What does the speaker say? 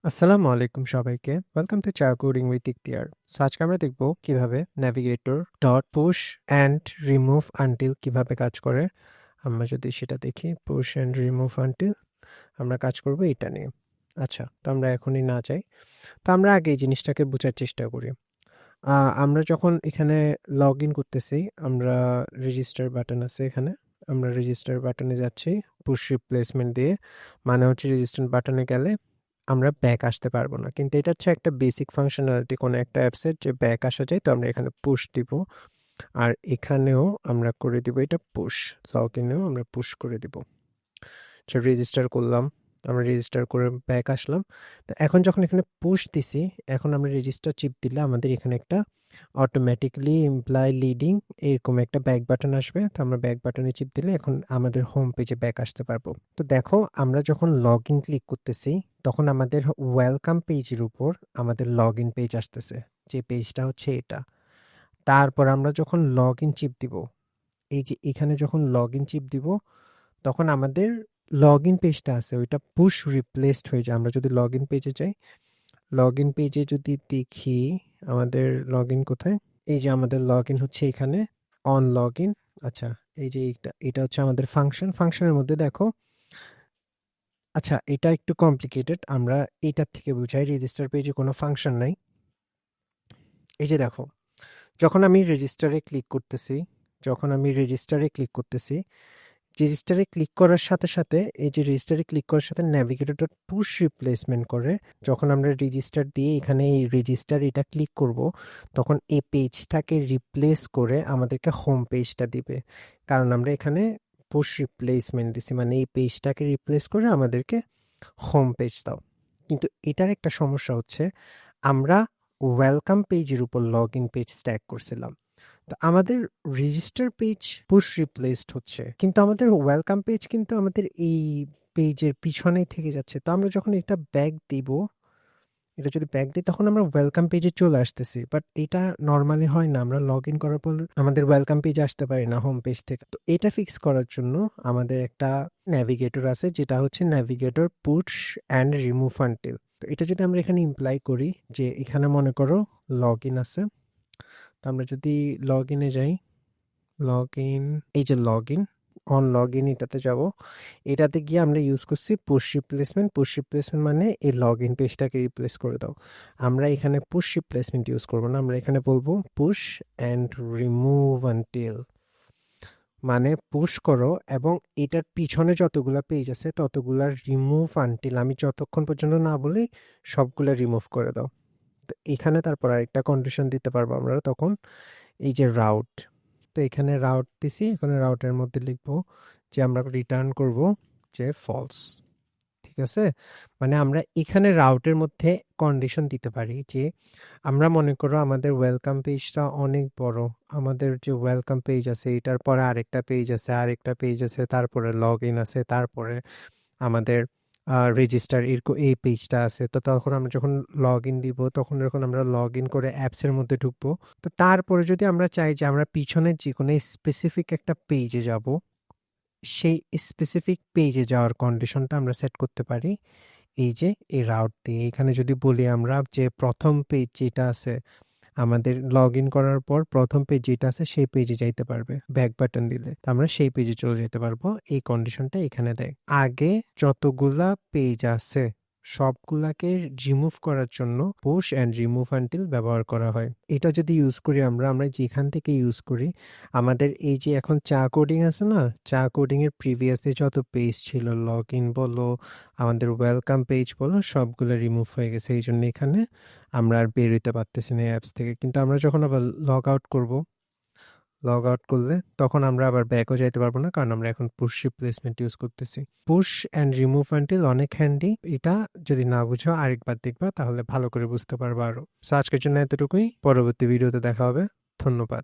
আসসালামু আলাইকুম সবাইকে। ওয়েলকাম টু চা কোডিং উইথ ইখতিয়ার। সো আজকে আমরা দেখব কিভাবে navigator dot push and remove until কিভাবে কাজ করে। আমরা যদি সেটা দেখি পুশ অ্যান্ড রিমুভ আনটিল আমরা কাজ করব এটা নিয়ে। আচ্ছা, তো আমরা এখনই না যাই। তো আমরা আগে এই জিনিসটাকে বোঝার চেষ্টা করি। আমরা যখন এখানে লগ ইন করতেছি, আমরা রেজিস্টার বাটন আছে এখানে। আমরা রেজিস্টার বাটনে যাচ্ছি পুশ রিপ্লেসমেন্ট দিয়ে। মানে হচ্ছে রেজিস্টার বাটনে গেলে আমরা ব্যাক আসতে পারবো না, কিন্তু এটা হচ্ছে একটা বেসিক ফাংশনালিটি কোনো একটা অ্যাপসের, যে ব্যাক আসা যায়। তো আমরা এখানে পুশ দিব, আর এখানেও আমরা করে দিব এটা পুশ। লগ ইনেও আমরা পুশ করে দিব। রেজিস্টার করলাম, আমরা রেজিস্টার করে ব্যাক আসলাম। তো এখন যখন এখানে পুশ দিছি, এখন আমরা রেজিস্টার চিপ দিলে আমাদের এখানে একটা অটোমেটিকলি ইমপ্লাই লিডিং এরকম একটা ব্যাক বাটন আসবে। তো আমরা ব্যাক বাটনে চিপ দিলে এখন আমাদের হোম পেজে ব্যাক আসতে পারবো। তো দেখো, আমরা যখন লগ ইন ক্লিক করতেছি তখন আমাদের ওয়েলকাম পেজের উপর আমাদের লগ ইন পেজ আসতেছে, যে পেজটা হচ্ছে এটা। তারপর আমরা যখন লগ ইন চিপ দিব, এই যে এখানে যখন লগ ইন চিপ দিব, তখন আমাদের লগ ইন পেজটা আছে ওইটা পুশ রিপ্লেসড হয়ে যায়। আমরা যদি লগ ইন পেজে যাই, লগ ইন পেজে যদি দেখি আমাদের লগ ইন কোথায়, এই যে আমাদের লগ ইন হচ্ছে এখানে অন লগ ইন। আচ্ছা, এই যে এটা হচ্ছে আমাদের ফাংশনের মধ্যে দেখো। আচ্ছা, এটা একটু কমপ্লিকেটেড, আমরা এটার থেকে বুঝাই। রেজিস্টার পেজে কোনো ফাংশন নাই। এই যে দেখো, যখন আমি রেজিস্টারে ক্লিক করতেছি, রেজিস্টারে ক্লিক করার সাথে সাথে এই যে রেজিস্টারে ক্লিক করার সাথে ন্যাভিগেটর ডট পুশ রিপ্লেসমেন্ট করে। যখন আমরা রেজিস্টার দিয়ে এখানে এই রেজিস্টার এটা ক্লিক করব, তখন এই পেজটাকে রিপ্লেস করে আমাদেরকে হোম পেজটা দিবে। কারণ আমরা এখানে পুশ রিপ্লেসমেন্ট দিছি, মানে এই পেজটাকে রিপ্লেস করে আমাদেরকে হোম পেজ দাও। কিন্তু এটার একটা সমস্যা হচ্ছে, আমরা ওয়েলকাম পেজের উপর লগ ইন পেজ স্ট্যাক করছিলাম। তো আমাদের রেজিস্টার পেজ পুশ রিপ্লেসড হচ্ছে, কিন্তু আমাদের ওয়েলকাম পেজ কিন্তু আমাদের এই পেজের পিছনেই থেকে যাচ্ছে। তো আমরা যখন এটা ব্যাক দিব, এটা যদি ব্যাক দিই তখন আমরা ওয়েলকাম পেজে চলে আসতেছি, বাট এটা নর্মালি হয় না। আমরা লগ ইন করার পর আমাদের ওয়েলকাম পেজে আসতে পারি না হোম পেজ থেকে। তো এটা ফিক্স করার জন্য আমাদের একটা ন্যাভিগেটর আছে, যেটা হচ্ছে navigator push and remove until. তো এটা যদি আমরা এখানে ইমপ্লাই করি, যে এখানে মনে করো লগ ইন আছে। তো আমরা যদি লগ ইনে যাই, লগ ইন, এই যে log in, on log in এটাতে যাব। এটাতে গিয়ে আমরা ইউজ করছি পুশ রিপ্লেসমেন্ট মানে এই লগ ইন পেজটাকে রিপ্লেস করে দাও। আমরা এখানে পুশ রিপ্লেসমেন্ট ইউজ করবো না, আমরা এখানে বলবো পুশ অ্যান্ড রিমুভ আনটিল। মানে পুশ করো এবং এটার পিছনে যতগুলা পেজ আছে ততগুলা রিমুভ আনটিল, আমি যতক্ষণ পর্যন্ত না বলি সবগুলা রিমুভ করে দাও। তো এখানে তারপর আরেকটা কন্ডিশন দিতে পারবো আমরা তখন, এই যে রাউট। তো এখানে রাউট দিছি, এখানে রাউটের মধ্যে লিখবো যে আমরা রিটার্ন করব যে ফলস। ঠিক আছে, মানে আমরা এখানে রাউটের মধ্যে কন্ডিশন দিতে পারি যে আমরা মনে করো আমাদের ওয়েলকাম পেজটা অনেক বড়। আমাদের যে ওয়েলকাম পেজ আছে এটার পরে আরেকটা পেজ আছে, তারপরে লগ ইন আছে, তারপরে আমাদের রেজিস্টার এরকম এই পেজটা আছে। তো তখন আমরা যখন লগ ইন দিব, তখন যখন আমরা লগ ইন করে অ্যাপসের মধ্যে ঢুকবো, তো তারপরে যদি আমরা চাই যে আমরা পিছনের যে কোনো স্পেসিফিক একটা পেজে যাব, সেই স্পেসিফিক পেজে যাওয়ার কন্ডিশনটা আমরা সেট করতে পারি এই যে এই রাউট দিয়ে। এখানে যদি বলি আমরা যে প্রথম পেজ যেটা আছে, আমাদের লগ ইন করার পর প্রথম পেজ যেটা আছে সেই পেজে যাইতে পারবে ব্যাক বাটন দিলে, তো আমরা সেই পেজে চলে যেতে পারবো। এই কন্ডিশনটা এখানে দেয়। আগে যতগুলা পেজ আছে সবগুলাকে রিমুভ করার জন্য পুশ অ্যান্ড রিমুভ আনটিল ব্যবহার করা হয়। এটা যদি ইউজ করি আমরা যেখান থেকে ইউজ করি, আমাদের এই যে এখন চা কোডিং আছে না, চা কোডিং এর প্রিভিয়াসলি যত পেজ ছিল, লগ ইন বলো আমাদের ওয়েলকাম পেজ বলো, সবগুলো রিমুভ হয়ে গেছে। এই জন্য এখানে আমরা আর বের হইতে পারতেছি না অ্যাপস থেকে। কিন্তু আমরা যখন আবার লগ আউট করলে তখন আমরা আবার ব্যাকও যাইতে পারবো না, কারণ আমরা এখন পুশ রিপ্লেসমেন্ট ইউজ করতেছি। পুশ অ্যান্ড রিমুভ আনটিল অনেক হ্যান্ডি। এটা যদি না বুঝো আরেকবার দেখবা তাহলে ভালো করে বুঝতে পারবা আরো। সো আজকের জন্য এতটুকুই, পরবর্তী ভিডিওতে দেখা হবে। ধন্যবাদ।